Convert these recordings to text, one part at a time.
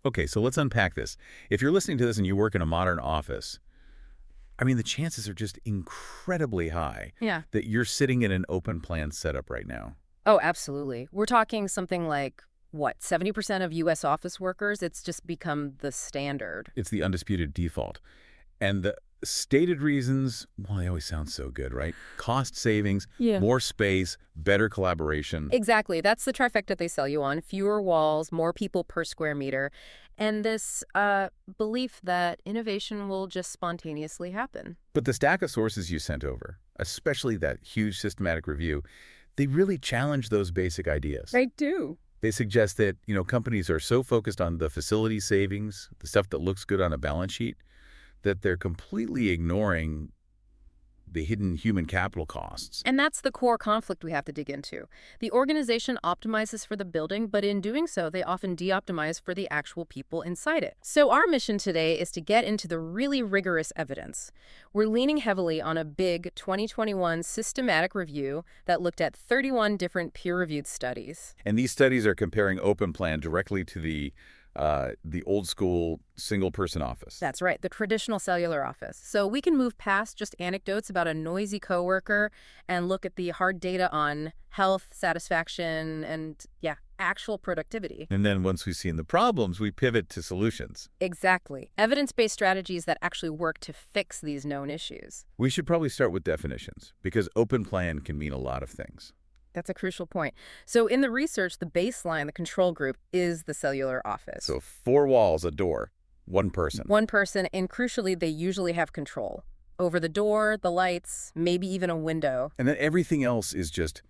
Okay, so let's unpack this. If you're listening to this and you work in a modern office, I mean, the chances are just incredibly high Yeah. that you're sitting in an open plan setup right now. Oh, absolutely. We're talking something like, what, 70% of U.S. office workers? It's just become the standard. It's the undisputed default. And the stated reasons, well, they always sound so good, right? Cost savings, Yeah. more space, better collaboration. Exactly. That's the trifecta they sell you on. Fewer walls, more people per square meter, and this belief that innovation will just spontaneously happen. But the stack of sources you sent over, especially that huge systematic review, they really challenge those basic ideas. They do. They suggest that, companies are so focused on the facility savings, the stuff that looks good on a balance sheet, that they're completely ignoring the hidden human capital costs. And that's the core conflict we have to dig into. The organization optimizes for the building, but in doing so, they often de-optimize for the actual people inside it. So our mission today is to get into the really rigorous evidence. We're leaning heavily on a big 2021 systematic review that looked at 31 different peer-reviewed studies. And these studies are comparing open plan directly to the old school single-person office. That's right, the traditional cellular office. So we can move past just anecdotes about a noisy coworker and look at the hard data on health, satisfaction, and, actual productivity. And then once we've seen the problems, we pivot to solutions. Exactly. Evidence-based strategies that actually work to fix these known issues. We should probably start with definitions, because open plan can mean a lot of things. That's a crucial point. So in the research, the baseline, the control group, is the cellular office. So 4 walls, a door, one person. One person, and crucially, they usually have control over the door, the lights, maybe even a window. And then everything else is just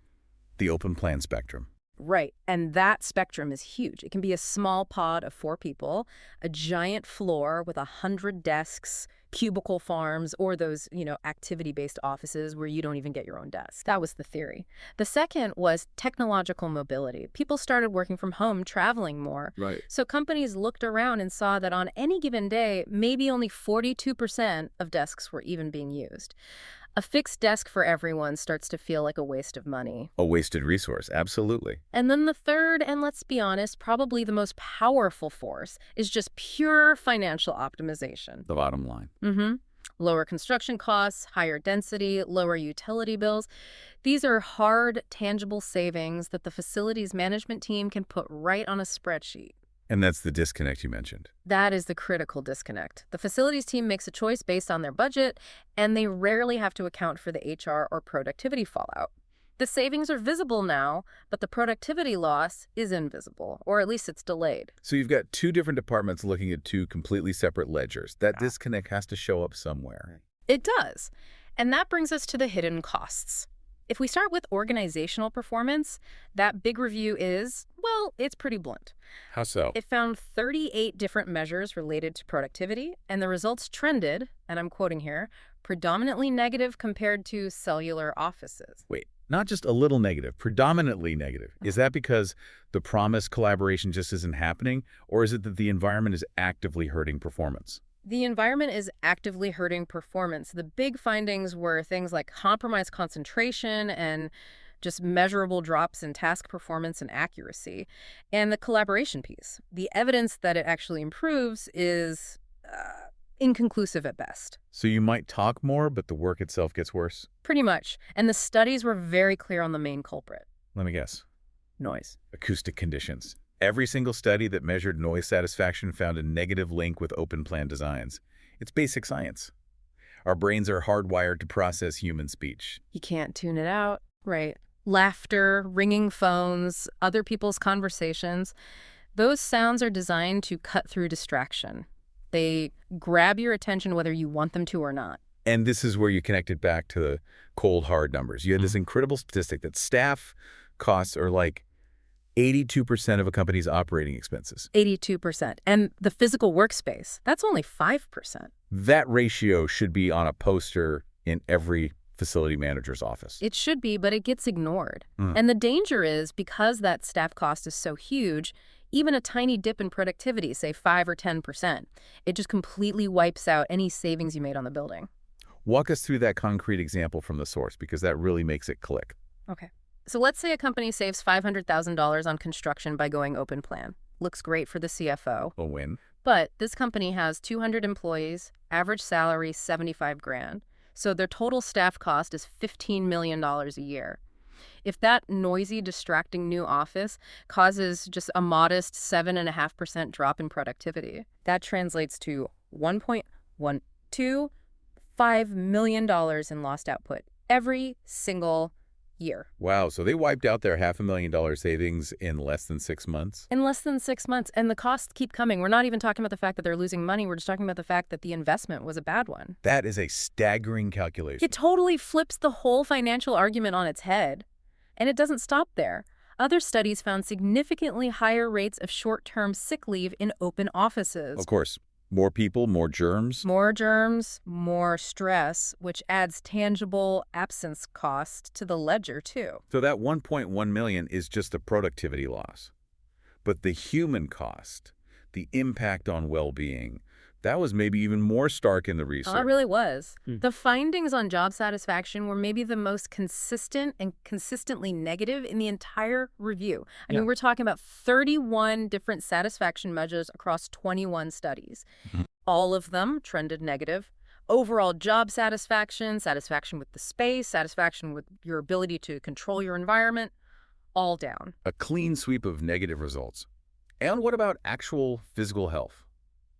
the open plan spectrum. Right, and that spectrum is huge. It can be a small pod of 4 people, a giant floor with 100 desks, cubicle farms, or those, activity-based offices where you don't even get your own desk. That was the theory. The second was technological mobility. People started working from home, traveling more. Right. So companies looked around and saw that on any given day, maybe only 42% of desks were even being used. A fixed desk for everyone starts to feel like a waste of money. A wasted resource, absolutely. And then the third, and let's be honest, probably the most powerful force, is just pure financial optimization. The bottom line. Lower construction costs, higher density, lower utility bills. These are hard, tangible savings that the facilities management team can put right on a spreadsheet. And that's the disconnect you mentioned. That is the critical disconnect. The facilities team makes a choice based on their budget, and they rarely have to account for the HR or productivity fallout. The savings are visible now, but the productivity loss is invisible, or at least it's delayed. So you've got 2 different departments looking at 2 completely separate ledgers. That disconnect has to show up somewhere. It does. And that brings us to the hidden costs. If we start with organizational performance, that big review is, well, it's pretty blunt. How so? It found 38 different measures related to productivity, and the results trended, and I'm quoting here, predominantly negative compared to cellular offices. Wait, not just a little negative, predominantly negative. Is that because the promised collaboration just isn't happening, or is it that the environment is actively hurting performance? The environment is actively hurting performance. The big findings were things like compromised concentration and just measurable drops in task performance and accuracy. And the collaboration piece, the evidence that it actually improves is inconclusive at best. So you might talk more, but the work itself gets worse? Pretty much. And the studies were very clear on the main culprit. Let me guess. Noise. Acoustic conditions. Every single study that measured noise satisfaction found a negative link with open plan designs. It's basic science. Our brains are hardwired to process human speech. You can't tune it out. Right. Laughter, ringing phones, other people's conversations. Those sounds are designed to cut through distraction. They grab your attention whether you want them to or not. And this is where you connect it back to the cold, hard numbers. You had this incredible statistic that staff costs are like 82% of a company's operating expenses. 82%. And the physical workspace, that's only 5%. That ratio should be on a poster in every facility manager's office. It should be, but it gets ignored. And the danger is, because that staff cost is so huge, even a tiny dip in productivity, say 5 or 10%, it just completely wipes out any savings you made on the building. Walk us through that concrete example from the source, because that really makes it click. Okay. So let's say a company saves $500,000 on construction by going open plan. Looks great for the CFO. A win. But this company has 200 employees, average salary 75 grand. So their total staff cost is $15 million a year. If that noisy, distracting new office causes just a modest 7.5% drop in productivity, that translates to $1.125 million in lost output every single year. Wow, so they wiped out their $500,000 savings in less than 6 months? In less than 6 months, and the costs keep coming. We're not even talking about the fact that they're losing money. We're just talking about the fact that the investment was a bad one. That is a staggering calculation. It totally flips the whole financial argument on its head. And it doesn't stop there. Other studies found significantly higher rates of short-term sick leave in open offices. Of course, more people, more germs. More germs, more stress, which adds tangible absence cost to the ledger, too. So that 1.1 million is just a productivity loss. But the human cost, the impact on well-being, that was maybe even more stark in the research. It really was. The findings on job satisfaction were maybe the most consistent and consistently negative in the entire review. I mean, we're talking about 31 different satisfaction measures across 21 studies. All of them trended negative. Overall job satisfaction, satisfaction with the space, satisfaction with your ability to control your environment, all down. A clean sweep of negative results. And what about actual physical health?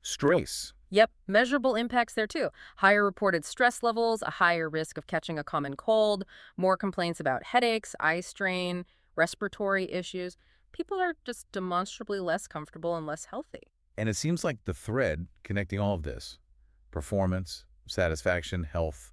Stress. Yep, measurable impacts there too. Higher reported stress levels, a higher risk of catching a common cold, more complaints about headaches, eye strain, respiratory issues. People are just demonstrably less comfortable and less healthy. And it seems like the thread connecting all of this, performance, satisfaction, health,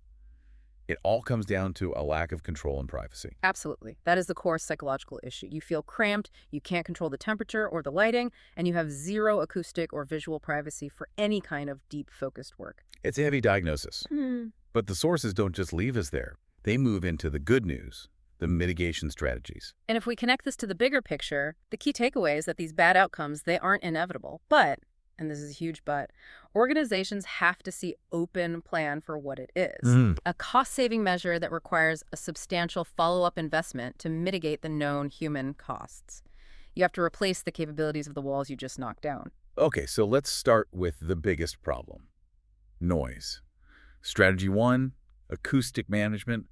it all comes down to a lack of control and privacy. Absolutely. That is the core psychological issue. You feel cramped, you can't control the temperature or the lighting, and you have zero acoustic or visual privacy for any kind of deep, focused work. It's a heavy diagnosis. But the sources don't just leave us there. They move into the good news, the mitigation strategies. And if we connect this to the bigger picture, the key takeaway is that these bad outcomes, they aren't inevitable. But, and this is a huge but, organizations have to see open plan for what it is. A cost-saving measure that requires a substantial follow-up investment to mitigate the known human costs. You have to replace the capabilities of the walls you just knocked down. Okay, so let's start with the biggest problem, noise. Strategy 1, acoustic management.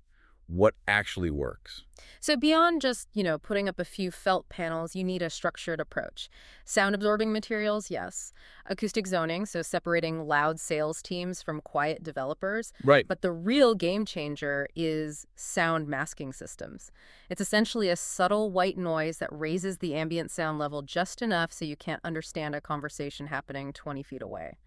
What actually works? So beyond just, putting up a few felt panels, you need a structured approach. Sound-absorbing materials, yes. Acoustic zoning, so separating loud sales teams from quiet developers. Right. But the real game changer is sound masking systems. It's essentially a subtle white noise that raises the ambient sound level just enough so you can't understand a conversation happening 20 feet away.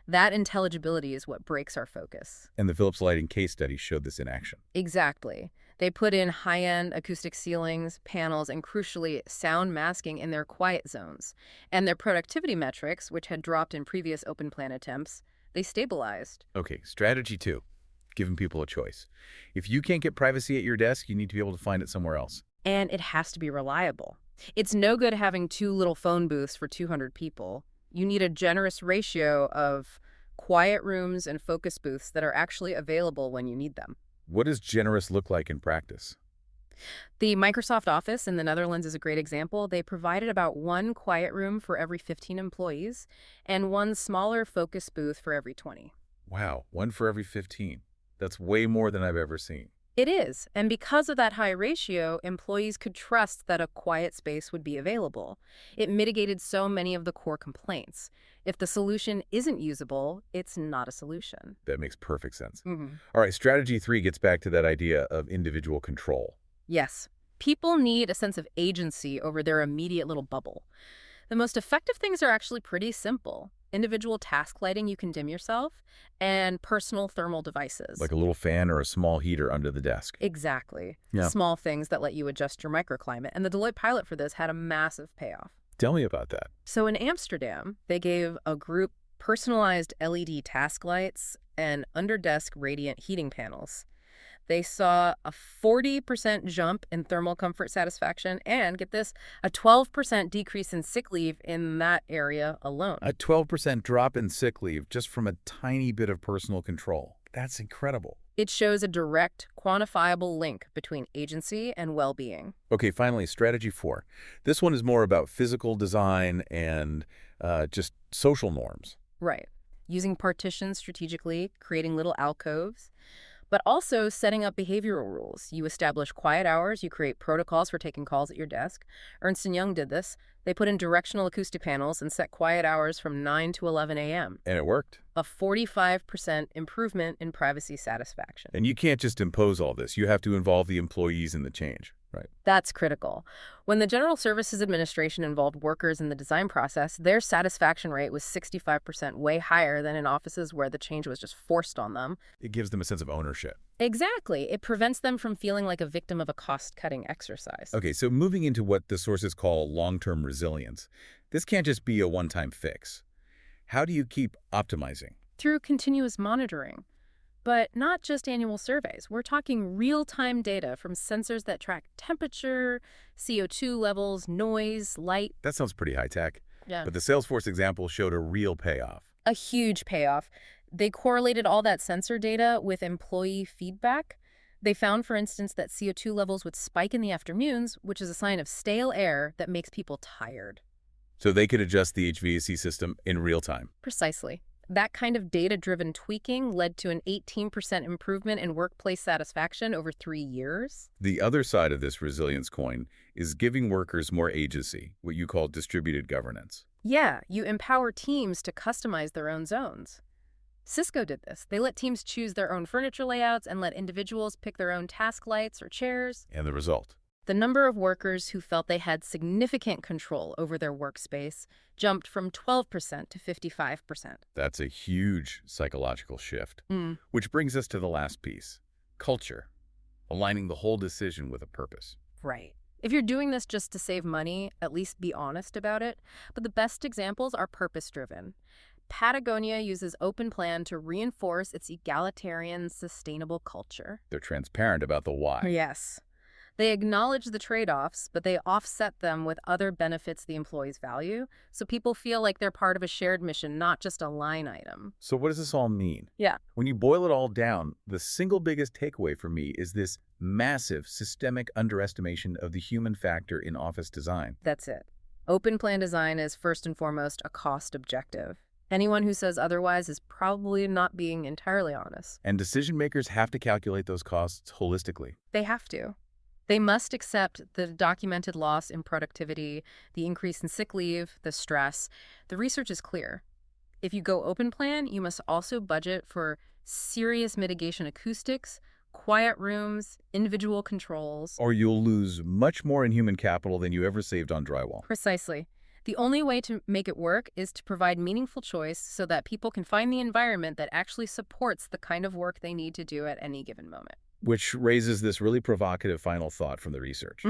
That intelligibility is what breaks our focus. And the Philips Lighting case study showed this in action. Exactly. They put in high-end acoustic ceilings, panels, and crucially, sound masking in their quiet zones. And their productivity metrics, which had dropped in previous open plan attempts, they stabilized. Okay, strategy 2, giving people a choice. If you can't get privacy at your desk, you need to be able to find it somewhere else. And it has to be reliable. It's no good having 2 little phone booths for 200 people. You need a generous ratio of quiet rooms and focus booths that are actually available when you need them. What does generous look like in practice? The Microsoft Office in the Netherlands is a great example. They provided about 1 quiet room for every 15 employees and 1 smaller focus booth for every 20. Wow, 1 for every 15. That's way more than I've ever seen. It is, and because of that high ratio, employees could trust that a quiet space would be available. It mitigated so many of the core complaints. If the solution isn't usable, it's not a solution. That makes perfect sense. All right, strategy 3 gets back to that idea of individual control. Yes, people need a sense of agency over their immediate little bubble. The most effective things are actually pretty simple. Individual task lighting you can dim yourself, and personal thermal devices. Like a little fan or a small heater under the desk. Exactly. Yeah. Small things that let you adjust your microclimate. And the Deloitte pilot for this had a massive payoff. Tell me about that. So in Amsterdam, they gave a group personalized LED task lights and under-desk radiant heating panels. They saw a 40% jump in thermal comfort satisfaction and, get this, a 12% decrease in sick leave in that area alone. A 12% drop in sick leave just from a tiny bit of personal control. That's incredible. It shows a direct, quantifiable link between agency and well-being. Okay, finally, strategy 4. This one is more about physical design and just social norms. Right. Using partitions strategically, creating little alcoves, but also setting up behavioral rules. You establish quiet hours, you create protocols for taking calls at your desk. Ernst & Young did this. They put in directional acoustic panels and set quiet hours from 9 to 11 a.m. And it worked. A 45% improvement in privacy satisfaction. And you can't just impose all this. You have to involve the employees in the change, right? That's critical. When the General Services Administration involved workers in the design process, their satisfaction rate was 65%, way higher than in offices where the change was just forced on them. It gives them a sense of ownership. Exactly. It prevents them from feeling like a victim of a cost-cutting exercise. Okay, so moving into what the sources call long-term resilience, this can't just be a one-time fix. How do you keep optimizing? Through continuous monitoring. But not just annual surveys. We're talking real-time data from sensors that track temperature, CO2 levels, noise, light. That sounds pretty high-tech. Yeah. But the Salesforce example showed a real payoff. A huge payoff. They correlated all that sensor data with employee feedback. They found, for instance, that CO2 levels would spike in the afternoons, which is a sign of stale air that makes people tired. So they could adjust the HVAC system in real time. Precisely. That kind of data-driven tweaking led to an 18% improvement in workplace satisfaction over 3 years. The other side of this resilience coin is giving workers more agency, what you call distributed governance. Yeah, you empower teams to customize their own zones. Cisco did this. They let teams choose their own furniture layouts and let individuals pick their own task lights or chairs. And the result? The number of workers who felt they had significant control over their workspace jumped from 12% to 55%. That's a huge psychological shift. Which brings us to the last piece, culture, aligning the whole decision with a purpose. Right. If you're doing this just to save money, at least be honest about it. But the best examples are purpose-driven. Patagonia uses Open Plan to reinforce its egalitarian, sustainable culture. They're transparent about the why. Yes. They acknowledge the trade-offs, but they offset them with other benefits the employees value, so people feel like they're part of a shared mission, not just a line item. So what does this all mean? Yeah. When you boil it all down, the single biggest takeaway for me is this massive systemic underestimation of the human factor in office design. That's it. Open Plan design is first and foremost a cost objective. Anyone who says otherwise is probably not being entirely honest. And decision makers have to calculate those costs holistically. They have to. They must accept the documented loss in productivity, the increase in sick leave, the stress. The research is clear. If you go Open Plan, you must also budget for serious mitigation acoustics, quiet rooms, individual controls. Or you'll lose much more in human capital than you ever saved on drywall. Precisely. The only way to make it work is to provide meaningful choice so that people can find the environment that actually supports the kind of work they need to do at any given moment. Which raises this really provocative final thought from the research.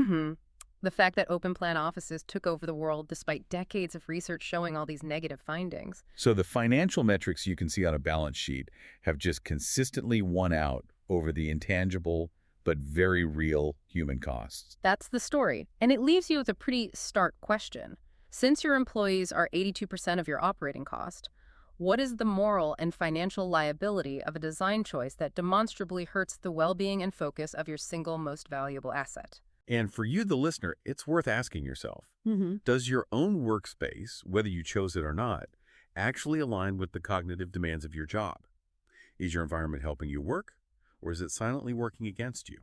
The fact that Open Plan offices took over the world despite decades of research showing all these negative findings. So the financial metrics you can see on a balance sheet have just consistently won out over the intangible but very real human costs. That's the story. And it leaves you with a pretty stark question. Since your employees are 82% of your operating cost, what is the moral and financial liability of a design choice that demonstrably hurts the well-being and focus of your single most valuable asset? And for you, the listener, it's worth asking yourself, does your own workspace, whether you chose it or not, actually align with the cognitive demands of your job? Is your environment helping you work, or is it silently working against you?